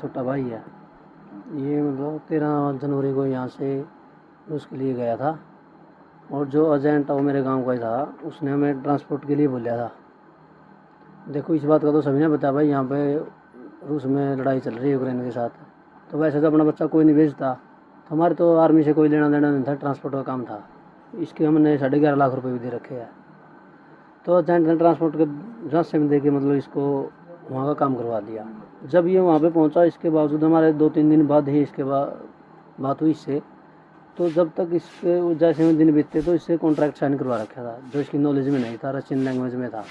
छोटा भाई है। ये मतलब 13 जनवरी को यहाँ से उसके लिए गया था, और जो एजेंट है वो मेरे गांव का ही था, उसने हमें ट्रांसपोर्ट के लिए बोला था। देखो इस बात का तो सभी ने बताया भाई, यहाँ पे रूस में लड़ाई चल रही है यूक्रेन के साथ, तो वैसे तो अपना बच्चा कोई नहीं भेजता, तो हमारे तो आर्मी से कोई लेना देना नहीं था, ट्रांसपोर्ट का काम था। इसके हमने 11.5 लाख रुपए भी दे रखे हैं। तो एजेंट ने ट्रांसपोर्ट के रास्ते में दे के मतलब इसको वहाँ का काम करवा दिया। जब ये वहाँ पे पहुँचा, इसके बावजूद हमारे 2-3 दिन बाद ही इसके बाद बात हुई इससे। तो जब तक इसके जैसे में दिन बीतते तो इससे कॉन्ट्रैक्ट साइन करवा रखा था, जो इसकी नॉलेज में नहीं था, रशियन लैंग्वेज में था।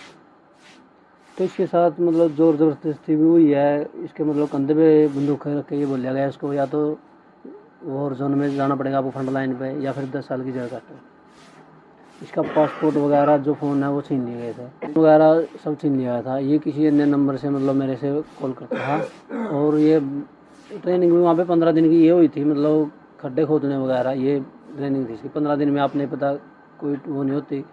तो इसके साथ मतलब ज़ोर ज़बरदस्ती भी हुई है। इसके मतलब कंधे पे बंदूक रख के ये बोला गया इसको, या तो वॉर जोन में जाना पड़ेगा आपको फ्रंट लाइन पे, या फिर 10 साल की जेल काटो। इसका पासपोर्ट वगैरह जो फ़ोन है वो छीन लिए गए थे, वगैरह सब छीन लिया गया था। ये किसी अन्य नंबर से मतलब मेरे से कॉल करता था, और ये ट्रेनिंग भी वहाँ पे 15 दिन की ये हुई थी, मतलब खड्डे खोदने वगैरह ये ट्रेनिंग थी इसकी। 15 दिन में आपने पता कोई वो नहीं होती।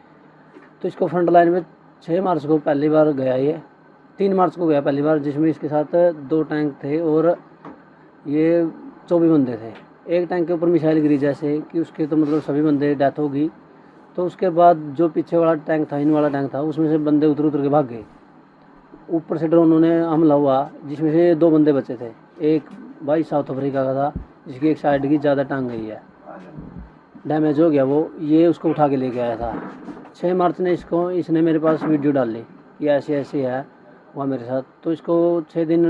तो इसको फ्रंट लाइन में 6 मार्च को पहली बार गया, ये 3 मार्च को गया पहली बार, जिसमें इसके साथ 2 टैंक थे और ये 24 बंदे थे। एक टैंक के ऊपर मिसाइल गिरी जैसे कि उसके तो मतलब सभी बंदे डेथ होगी। तो उसके बाद जो पीछे वाला टैंक था, इन वाला टैंक था, उसमें से बंदे उतर उतर के भाग गए। ऊपर से ड्रोनों ने हमला हुआ, जिसमें से 2 बंदे बचे थे। एक भाई साउथ अफ्रीका का था, जिसकी एक साइड की ज़्यादा टांग गई है, डैमेज हो गया वो, ये उसको उठा के लेके आया था। 6 मार्च ने इसने मेरे पास वीडियो डाली कि ऐसे ऐसे है वहाँ मेरे साथ। तो इसको 6 दिन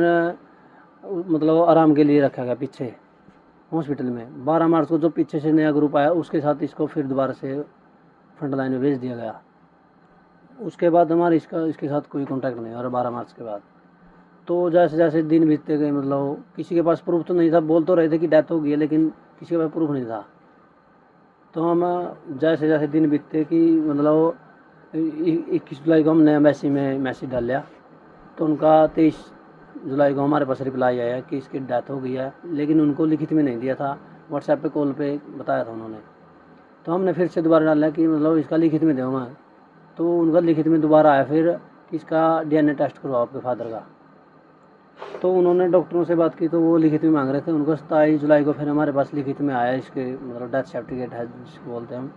मतलब आराम के लिए रखा गया पीछे हॉस्पिटल में। 12 मार्च को जो पीछे से नया ग्रुप आया, उसके साथ इसको फिर दोबारा से फ्रंट लाइन में भेज दिया गया। उसके बाद हमारे इसके साथ कोई कांटेक्ट नहीं, और 12 मार्च के बाद तो जैसे जैसे दिन बीतते गए, मतलब किसी के पास प्रूफ तो नहीं था, बोल तो रहे थे कि डेथ हो गई है, लेकिन किसी के पास प्रूफ नहीं था। तो हम जैसे जैसे दिन बीतते कि मतलब 21 जुलाई को हमने एम्बेसी में मैसेज डाल लिया, तो उनका 23 जुलाई को हमारे पास रिप्लाई आया कि इसकी डेथ हो गई है, लेकिन उनको लिखित में नहीं दिया था, व्हाट्सएप पे कॉल पे बताया था उन्होंने। तो हमने फिर से दोबारा डाला कि मतलब इसका लिखित में दूँगा, तो उनका लिखित में दोबारा आया फिर कि इसका डीएनए टेस्ट करवाओ आपके फादर का। तो उन्होंने डॉक्टरों से बात की, तो वो लिखित में मांग रहे थे। उनको 27 जुलाई को फिर हमारे पास लिखित में आया, इसके मतलब डेथ सर्टिफिकेट है जिसको बोलते हैं हम,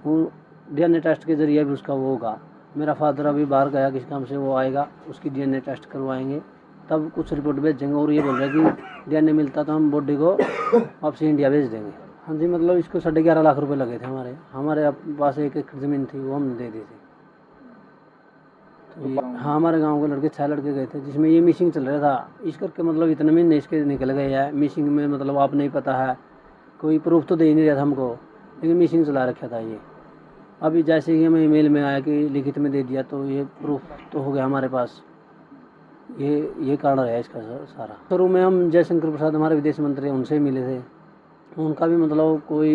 वो डीएनए टेस्ट के ज़रिए भी उसका वो होगा। मेरा फादर अभी बाहर गया किसी काम से, वो आएगा, उसकी डीएनए टेस्ट करवाएंगे, तब कुछ रिपोर्ट भेजेंगे। और ये बोल रहे हैं कि डीएनए मिलता तो हम बॉडी को वापसी इंडिया भेज देंगे। हाँ जी, मतलब इसको 11.5 लाख रुपए लगे थे हमारे पास 1 एकड़ ज़मीन थी, वो हमने दे दी थी। तो हाँ, हमारे गांव के लड़के 6 लड़के गए थे, जिसमें ये मिसिंग चल रहा था। इस करके मतलब इतने महीने इसके निकल गए हैं मिसिंग में, मतलब आप नहीं पता है, कोई प्रूफ तो दे ही नहीं रहा था हमको, लेकिन मिसिंग चला रखा था ये। अभी जैसे ही हमें ईमेल में आया कि लिखित में दे दिया, तो ये प्रूफ तो हो गया हमारे पास। ये कारण रहा इसका सारा। शुरू में हम जयशंकर प्रसाद हमारे विदेश मंत्री, उनसे मिले थे। उनका भी मतलब कोई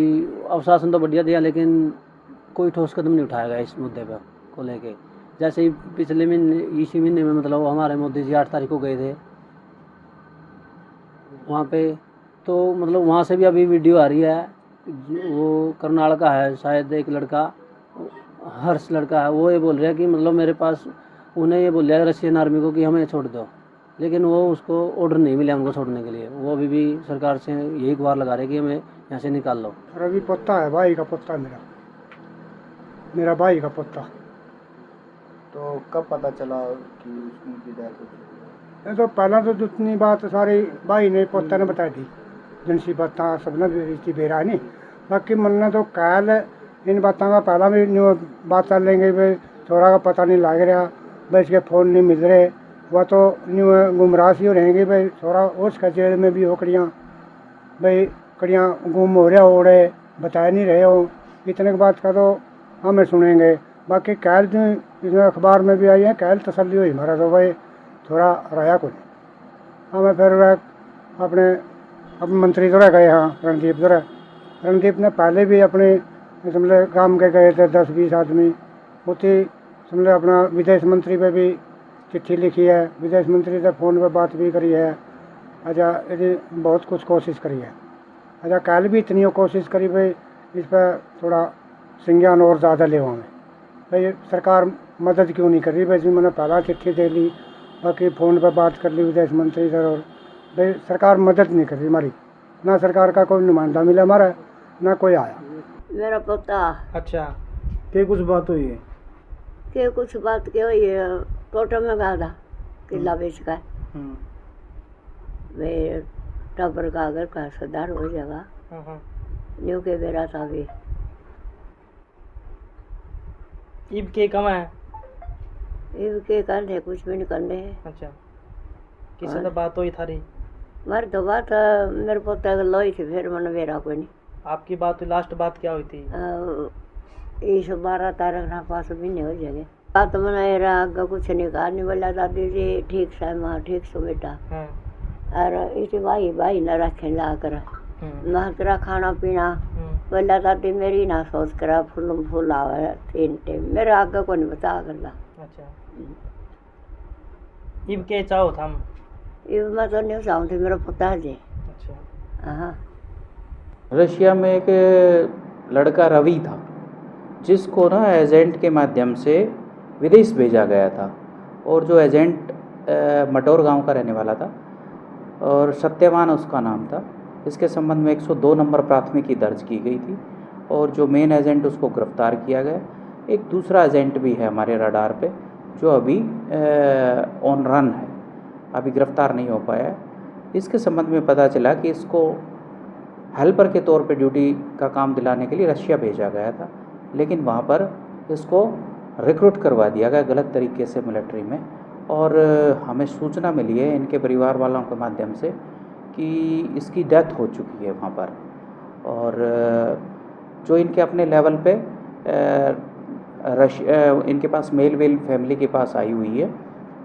आश्वासन तो बढ़िया दिया, लेकिन कोई ठोस कदम नहीं उठाया गया इस मुद्दे पर को लेके। जैसे ही पिछले महीने, इसी महीने में मतलब हमारे मोदी जी 8 तारीख को गए थे वहाँ पे, तो मतलब वहाँ से भी अभी वीडियो आ रही है। वो करनाल का है शायद एक लड़का, हर्ष लड़का है, वो ये बोल रहा है कि मतलब मेरे पास, उन्हें ये बोल रहा है रशियन आर्मी को कि हमें छोड़ दो, लेकिन वो उसको ऑर्डर नहीं मिला उनको छोड़ने के लिए। वो अभी भी सरकार से यही गुहार लगा रहे कि हमें यहाँ से निकाल लो। रवि पोता है, भाई का पोता, मेरा भाई का पोता। तो कब पता चला कि उनकी डेथ हो चुकी है? ये तो पहला तो जितनी बात सारी भाई ने पोता ने बताई थी, जिनसी बातें सबने रीति बेरा नहीं। बाकी मन तो कल इन बातों का पहला भी न्यू बात कर लेंगे, भाई थोड़ा का पता नहीं लग रहा, भाई इसके फ़ोन नहीं मिल रहे, वह तो न्यू गुमराह सी हो रहेंगे। भाई थोड़ा उसका जेल में भी हो कड़ियाँ, भाई कड़ियाँ गुम हो रहा हो रहे, बताया नहीं रहे हो, इतने के बाद का तो हमें सुनेंगे। बाकी कल जो इसमें अखबार में भी आई है, कल तसल्ली हुई हमारा तो भाई थोड़ा रहा कुछ। हमें फिर अपने मंत्री तो गए, हाँ रणदीप ने पहले भी अपने समझे काम के गए थे 10-20 आदमी, उसी समझे अपना विदेश मंत्री पे भी चिट्ठी लिखी है, विदेश मंत्री से फ़ोन पे बात भी करी है। अच्छा, यदि बहुत कुछ कोशिश करी है। अच्छा, कल भी इतनी कोशिश करी भाई इस पर थोड़ा संज्ञान और ज़्यादा ले हमें, भाई सरकार मदद क्यों नहीं कर रही। वैसे मैंने पहला चिट्ठी दे ली, बाकी फ़ोन पर बात कर ली विदेश मंत्री से, और भाई सरकार मदद नहीं कर रही हमारी, ना सरकार का कोई नुमाइंदा मिला हमारा, ना कोई आया। मेरा पोता अच्छा, क्या कुछ बात हुई है? के कुछ बात के हुई है, टोटो में गा था किला बेच का वे टबर का अगर का सुधार हो जाएगा न्यू के बेरा था भी इब के कमा है? इब के करने कुछ भी नहीं करने। अच्छा, किसी से बात हुई थारी? मर तो बात मेरे पोता को लोई थी, फिर मन बेरा कोई नहीं। आपकी बात लास्ट बात क्या हुई थी? इस 12 तारीख ना पास महीने हो जाएंगे। बात मना रहा आगे कुछ नहीं कहा, नहीं बोला दादी जी ठीक से माँ ठीक सो बेटा, और इसे भाई भाई न रखे ला कर ना तेरा खाना पीना, बोला दादी मेरी ना सोच करा फूल फूल आवे 3 टाइम, मेरे आगे को नहीं बता कर ला। अच्छा, इब के चाहो था हम? इब मैं तो नहीं चाहूँ थी मेरा पोता जी। अच्छा, हाँ, रशिया में एक लड़का रवि था जिसको ना एजेंट के माध्यम से विदेश भेजा गया था, और जो एजेंट मटौर गांव का रहने वाला था और सत्यवान उसका नाम था। इसके संबंध में 102 नंबर प्राथमिकी दर्ज की गई थी और जो मेन एजेंट उसको गिरफ्तार किया गया। एक दूसरा एजेंट भी है हमारे रडार पे जो अभी ऑन रन है, अभी गिरफ्तार नहीं हो पाया है। इसके संबंध में पता चला कि इसको हेल्पर के तौर पे ड्यूटी का काम दिलाने के लिए रशिया भेजा गया था, लेकिन वहाँ पर इसको रिक्रूट करवा दिया गया गलत तरीके से मिलिट्री में। और हमें सूचना मिली है इनके परिवार वालों के माध्यम से कि इसकी डेथ हो चुकी है वहाँ पर, और जो इनके अपने लेवल पे इनके पास मेल वेल फैमिली के पास आई हुई है,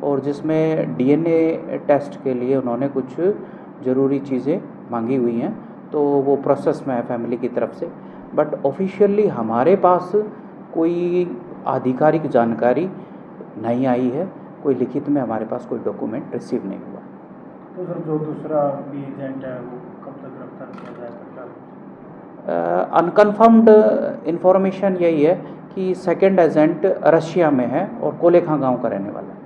और जिसमें डीएनए टेस्ट के लिए उन्होंने कुछ ज़रूरी चीज़ें मांगी हुई हैं, तो वो प्रोसेस में है फैमिली की तरफ से। बट ऑफिशियली हमारे पास कोई आधिकारिक जानकारी नहीं आई है, कोई लिखित में हमारे पास कोई डॉक्यूमेंट रिसीव नहीं हुआ। तो सर जो दूसरा भी एजेंट है वो कब तक गिरफ्तार किया जाएगा? अनकन्फर्म्ड इंफॉर्मेशन यही है कि सेकंड एजेंट रशिया में है और कोलेखा गांव का रहने वाला है।